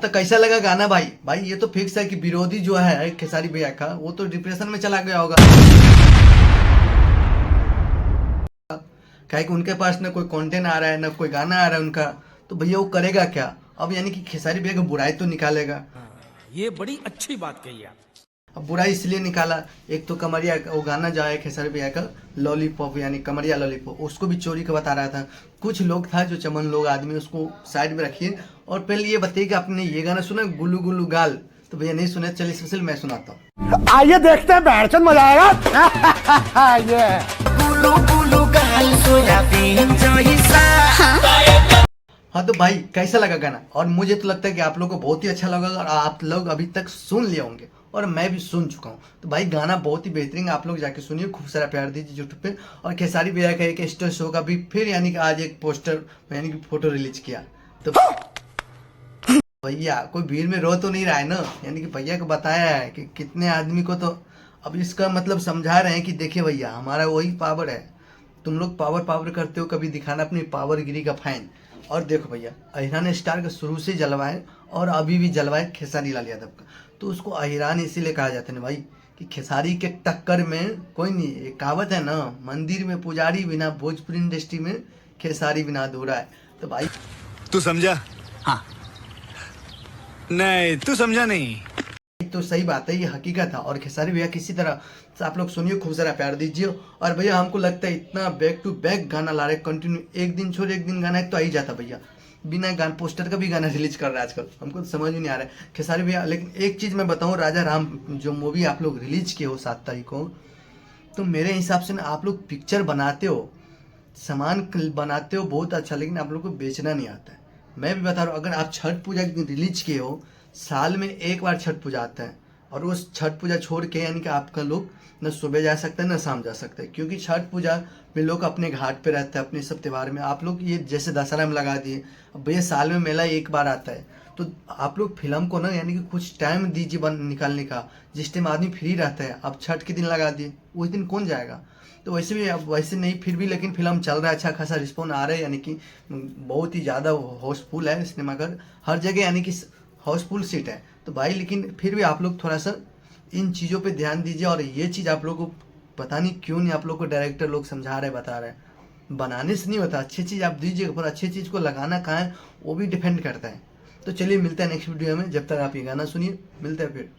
तो कैसा लगा गाना भाई? भाई ये तो फिक्स है कि विरोधी जो है खेसारी भैया का, वो तो डिप्रेशन में चला गया होगा। क्या कि उनके पास ना कोई कंटेंट आ रहा है, ना कोई गाना आ रहा है उनका, तो भैया वो करेगा क्या? अब यानी कि खेसारी भैया की बुराई तो निकालेगा। ये बड़ी अच्छी बात कही आप। अब बुराई इसलिए निकाला, एक तो कमरिया वो गाना जो है खेसारी भैया का लॉलीपॉप, यानी कमरिया लॉलीपॉप, उसको भी चोरी का बता रहा था। कुछ लोग था जो चमन लोग आदमी, उसको साइड में रखिए और पहले ये बताइए कि आपने ये गाना सुना गुल्लू गुल्लू गाल? तो भैया नहीं सुने, चलिए स्पेशल मैं सुनाता हूँ। आइए देखते हैं, बैठचंद मजा आएगा। ये गुल्लू गुल्लू गाल सोयाबीन जैसा। हाँ तो भाई कैसा लगा गाना? और मुझे तो लगता है कि आप लोगों को बहुत ही अच्छा लगा और आप लोग अभी तक सुन लिए होंगे और मैं भी सुन चुका हूँ। तो भाई गाना बहुत ही बेहतरीन, आप लोग जाके सुनिए, खूब सारा प्यार दीजिए यूट्यूब पे। और खेसारी भैया का एक स्टेज शो का भी फिर यानी कि आज एक पोस्टर यानी कि फोटो रिलीज किया। तो भैया कोई भीड़ में रो तो नहीं रहा है ना? यानी कि भैया को बताया है कि कितने आदमी को, तो अब इसका मतलब समझा रहे हैं कि देखिए भैया हमारा वही पावर है, तुम लोग पावर पावर करते हो, कभी दिखाना अपनी पावरगिरी का फैन। और देखो भैया अहिरान स्टार का शुरू से जलवा है और अभी भी जलवा है खेसारी लाल यादव का। तो उसको अहिरान इसीलिए कहा जाता है ना भाई कि खेसारी के टक्कर में कोई नहीं। एक कहावत है ना, मंदिर में पुजारी बिना, भोजपुरी इंडस्ट्री में खेसारी बिना अधूरा है। तो भाई तू समझा? हाँ। नहीं तू समझा नहीं। तो सही बात है, ये हकीकत है। और खेसारी भैया किसी तरह से आप लोग सुनिए, खूब सारा प्यार दीजिए। और भैया हमको लगता है इतना बैक टू बैक गाना ला रहे कंटिन्यू, एक दिन छोड़ एक दिन गाना एक तो आ ही जाता भैया। बिना गान पोस्टर का भी गाना रिलीज कर रहा है आजकल, हमको तो समझ में नहीं आ रहा है खेसारी भैया। लेकिन एक चीज़ मैं बताऊँ, राजा राम जो मूवी आप लोग रिलीज किए हो 7 तारीख को, तो मेरे हिसाब से ना आप लोग पिक्चर बनाते हो, सामान बनाते हो बहुत अच्छा, लेकिन आप लोग को बेचना नहीं आता है। मैं भी बता रहा हूँ, अगर आप छठ पूजा रिलीज किए हो, साल में एक बार छठ पूजा आता है, और उस छठ पूजा छोड़ के यानी कि आपका लोग न सुबह जा सकता है न शाम जा सकता है, क्योंकि छठ पूजा में लोग अपने घाट पे रहते हैं, अपने सब त्यौहार में। आप लोग ये जैसे दशहरा में लगा दिए, अब भैया साल में मेला एक बार आता है, तो आप लोग फिल्म को ना यानी कि कुछ टाइम दीजिए निकालने का, जिस टाइम आदमी फ्री रहता है। आप छठ के दिन लगा दिए, उस दिन कौन जाएगा? तो वैसे भी, अब वैसे नहीं फिर भी, लेकिन फिल्म चल रहा है, अच्छा खासा रिस्पॉन्स आ रहा है, यानी कि बहुत ही ज़्यादा हाउसफुल है सिनेमाघर, हर जगह यानी कि हाउसफुल सीट है। तो भाई लेकिन फिर भी आप लोग थोड़ा सा इन चीज़ों पे ध्यान दीजिए। और ये चीज़ आप लोग को पता नहीं क्यों नहीं आप लोग को डायरेक्टर लोग समझा रहे बता रहे हैं, बनाने से नहीं होता, अच्छी चीज़ आप दीजिएगा, पर अच्छी चीज़ को लगाना कहाँ है वो भी डिपेंड करता है। तो चलिए मिलते हैं नेक्स्ट वीडियो में, जब तक आप ये गाना सुनिए, मिलते हैं फिर।